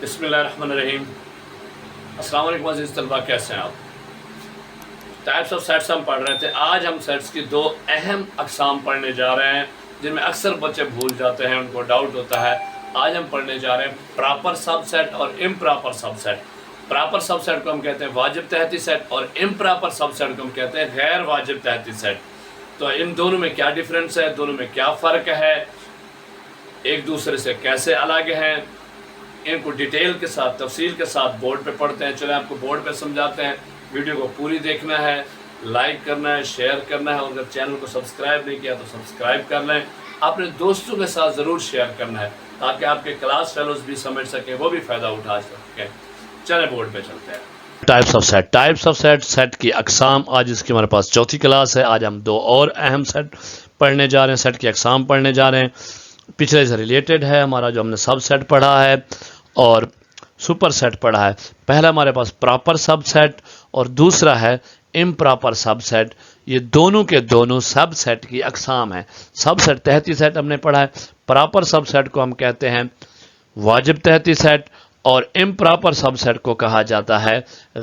بسم اللہ الرحمن الرحیم۔ السلام علیکم عزیز طلبہ، کیسے ہیں آپ؟ ٹائپس آف سیٹس ہم پڑھ رہے تھے۔ آج ہم سیٹس کی دو اہم اقسام پڑھنے جا رہے ہیں جن میں اکثر بچے بھول جاتے ہیں، ان کو ڈاؤٹ ہوتا ہے۔ آج ہم پڑھنے جا رہے ہیں پراپر سب سیٹ اور امپراپر سب سیٹ۔ پراپر سب سیٹ کو ہم کہتے ہیں واجب تحتی سیٹ اور امپراپر سب سیٹ کو ہم کہتے ہیں غیر واجب تحتی سیٹ۔ تو ان دونوں میں کیا ڈفرینس ہے، دونوں میں کیا فرق ہے، ایک دوسرے سے کیسے الگ ہیں، ان کو ڈیٹیل کے ساتھ تفصیل کے ساتھ بورڈ پہ پڑھتے ہیں۔ چلیں آپ کو بورڈ پہ سمجھاتے ہیں۔ ویڈیو کو پوری دیکھنا ہے، لائک کرنا ہے، شیئر کرنا ہے، اور اگر چینل کو سبسکرائب نہیں کیا تو سبسکرائب کر لیں۔ اپنے دوستوں کے ساتھ ضرور شیئر کرنا ہے تاکہ آپ کے کلاس فیلوز بھی سمجھ سکیں، وہ بھی فائدہ اٹھا سکیں۔ چلیں بورڈ پہ چلتے ہیں۔ ٹائپس آف سیٹ، سیٹ کی اقسام۔ آج اس کی ہمارے پاس چوتھی کلاس ہے۔ آج ہم دو اور اہم سیٹ پڑھنے جا رہے ہیں، سیٹ کی اقسام پڑھنے جا رہے ہیں۔ پچھلے سے ریلیٹڈ ہے ہمارا جو ہم نے سب سیٹ پڑھا ہے اور سپر سیٹ پڑھا ہے۔ پہلا ہمارے پاس پراپر سب سیٹ اور دوسرا ہے امپراپر سب سیٹ۔ یہ دونوں کے دونوں سب سیٹ کی اقسام ہیں۔ سب سیٹ تحتی سیٹ ہم نے پڑھا ہے، پراپر سب سیٹ کو ہم کہتے ہیں واجب تحتی سیٹ اور امپراپر سب سیٹ کو کہا جاتا ہے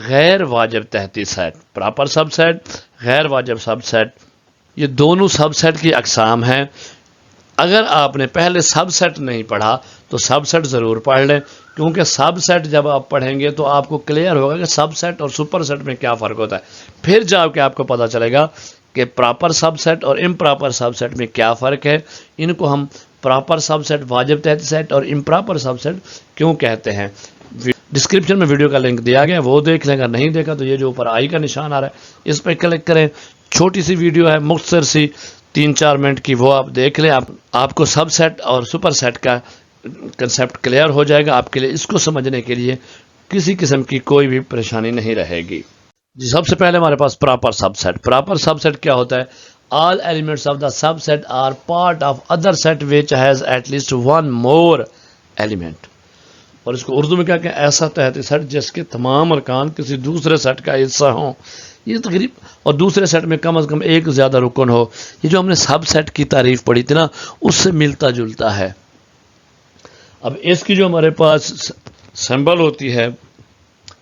غیر واجب تحتی سیٹ۔ پراپر سب سیٹ، غیر واجب سب سیٹ، یہ دونوں سب سیٹ کی اقسام ہیں۔ اگر آپ نے پہلے سب سیٹ نہیں پڑھا تو سب سیٹ ضرور پڑھ لیں، کیونکہ سب سیٹ جب آپ پڑھیں گے تو آپ کو کلیئر ہوگا کہ سب سیٹ اور سپر سیٹ میں کیا فرق ہوتا ہے۔ پھر جا کے آپ کو پتہ چلے گا کہ پراپر سب سیٹ اور امپراپر سب سیٹ میں کیا فرق ہے۔ ان کو ہم پراپر سب سیٹ، واجب تحتی سیٹ اور امپراپر سب سیٹ کیوں کہتے ہیں۔ ڈسکرپشن میں ویڈیو کا لنک دیا گیا، وہ دیکھ لیں۔ اگر نہیں دیکھا تو یہ جو اوپر آئی کا نشان آ رہا ہے اس پہ کلک کریں۔ چھوٹی سی ویڈیو ہے، مختصر سی 3-4 منٹ کی، وہ آپ دیکھ لیں۔ آپ کو سب سیٹ اور سپر سیٹ کا کنسیپٹ کلیئر ہو جائے گا۔ آپ کے لیے اس کو سمجھنے کے لیے کسی قسم کی کوئی بھی پریشانی نہیں رہے گی۔ جی، سب سے پہلے ہمارے پاس پراپر سب سیٹ۔ پراپر سب سیٹ کیا ہوتا ہے؟ All elements of the subset are part of other set which has at least one more element. اور اس کو اردو میں کیا کہ ایسا تحتی سیٹ جس کے تمام ارکان کسی دوسرے سیٹ کا حصہ ہوں، یہ تقریب، اور دوسرے سیٹ میں کم از کم ایک زیادہ رکن ہو۔ یہ جو ہم نے سب سیٹ کی تعریف پڑھی تھی نا، اس سے ملتا جلتا ہے۔ اب اس کی جو ہمارے پاس سمبل ہوتی ہے،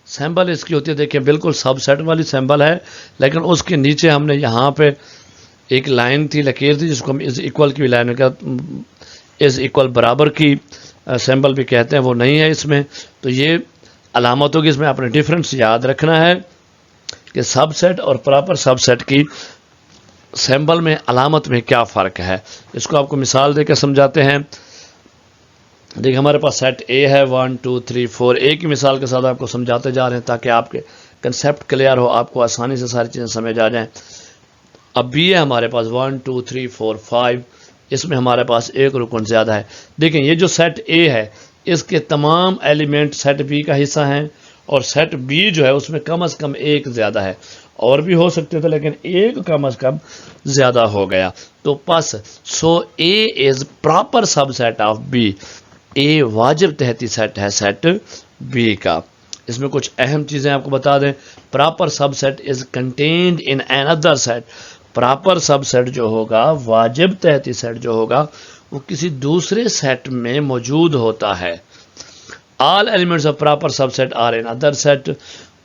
سمبل اس کی ہوتی ہے، دیکھیں بالکل سب سیٹ والی سمبل ہے، لیکن اس کے نیچے ہم نے یہاں پہ ایک لائن تھی، لکیر تھی، جس کو ہم از ایکول کی لائن کا از ایکول برابر کی سمبل بھی کہتے ہیں، وہ نہیں ہے اس میں۔ تو یہ علامتوں کی اس میں آپ نے ڈفرینس یاد رکھنا ہے کہ سب سیٹ اور پراپر سب سیٹ کی سمبل میں، علامت میں کیا فرق ہے۔ اس کو آپ کو مثال دے کے سمجھاتے ہیں۔ دیکھیں ہمارے پاس سیٹ اے ہے 1 2 3 4۔ ایک ہی مثال کے ساتھ آپ کو سمجھاتے جا رہے ہیں تاکہ آپ کے کنسیپٹ کلیئر ہو، آپ کو آسانی سے ساری چیزیں سمجھ آ جائیں۔ اب بی ہے ہمارے پاس 1 2 3 4 5، اس میں ہمارے پاس ایک رکن زیادہ ہے۔ دیکھیں یہ جو سیٹ اے ہے اس کے تمام ایلیمنٹ سیٹ بی کا حصہ ہیں، اور سیٹ بی جو ہے اس میں کم از کم ایک زیادہ ہے، اور بھی ہو سکتے تھے لیکن ایک کم از کم زیادہ ہو گیا۔ تو پس سو اے از پراپر سب سیٹ آف بی۔ اے واجب تحتی سیٹ ہے سیٹ بی کا۔ اس میں کچھ اہم چیزیں آپ کو بتا دیں۔ Proper sub set is contained in an other set. Proper sub set جو ہوگا، واجب تحتی سیٹ جو ہوگا، وہ کسی دوسرے سیٹ میں موجود ہوتا ہے۔ All elements of proper sub set are in other set.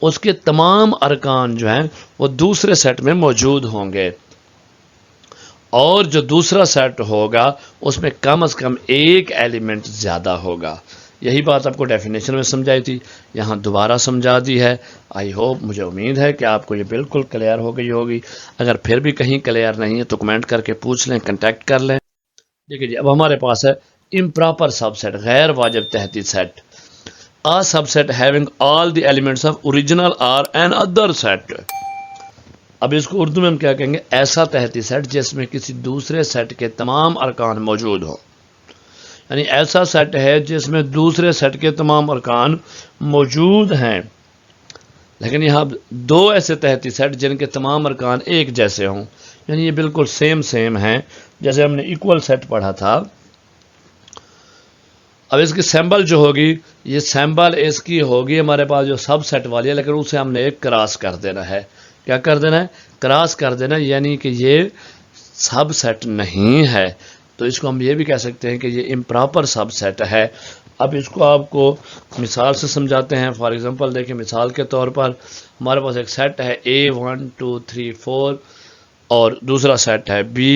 اس کے تمام ارکان جو ہیں وہ دوسرے سیٹ میں موجود ہوں گے، اور جو دوسرا سیٹ ہوگا اس میں کم از کم ایک ایلیمنٹ زیادہ ہوگا۔ یہی بات آپ کو ڈیفینیشن میں سمجھائی تھی، یہاں دوبارہ سمجھا دی ہے۔ آئی ہوپ، مجھے امید ہے کہ آپ کو یہ بالکل کلیئر ہو گئی ہوگی۔ اگر پھر بھی کہیں کلیئر نہیں ہے تو کمنٹ کر کے پوچھ لیں، کنٹیکٹ کر لیں۔ دیکھیے جی، اب ہمارے پاس ہے امپراپر سب سیٹ، غیر واجب تحتی set. A subset having all the elements of original or an other set۔ اب اس کو اردو میں ہم کیا کہیں گے؟ ایسا تحتی سیٹ جس میں کسی دوسرے سیٹ کے تمام ارکان موجود ہوں، یعنی ایسا سیٹ ہے جس میں دوسرے سیٹ کے تمام ارکان موجود ہیں، لیکن یہاں دو ایسے تحتی سیٹ جن کے تمام ارکان ایک جیسے ہوں، یعنی یہ بالکل سیم ہیں، جیسے ہم نے ایکول سیٹ پڑھا تھا۔ اب اس کی سمبل جو ہوگی، یہ سمبل اس کی ہوگی ہمارے پاس جو سب سیٹ والی ہے، لیکن اسے ہم نے ایک کراس کر دینا ہے۔ کیا کر دینا ہے؟ کراس کر دینا، یعنی کہ یہ سب سیٹ نہیں ہے، تو اس کو ہم یہ بھی کہہ سکتے ہیں کہ یہ امپراپر سب سیٹ ہے۔ اب اس کو آپ کو مثال سے سمجھاتے ہیں. فار ایگزامپل دیکھیں، مثال کے طور پر ہمارے پاس ایک سیٹ ہے A 1 2 3 4 اور دوسرا سیٹ ہے B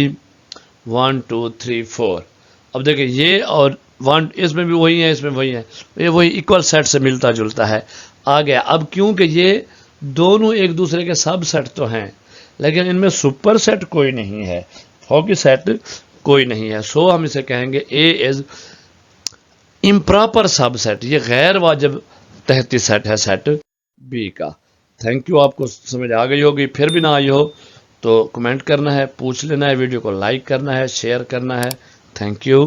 1 2 3 4. اب دیکھیں یہ اور 1 اس میں بھی وہی ہے، اس میں وہی ہے، یہ وہی ایکول سیٹ سے ملتا جلتا ہے. آ گیا. اب کیونکہ یہ دونوں ایک دوسرے کے سب سیٹ تو ہیں لیکن ان میں سپر سیٹ کوئی نہیں ہے، فوکی سیٹ کوئی نہیں ہے. سو ہم اسے کہیں گے A is improper subset, یہ غیر واجب تحتی سیٹ ہے سیٹ B کا. Thank you. آپ کو سمجھ آ گئی ہوگی. پھر بھی نہ آئی ہو تو کمنٹ کرنا ہے، پوچھ لینا ہے، ویڈیو کو لائک کرنا ہے، شیئر کرنا ہے. Thank you.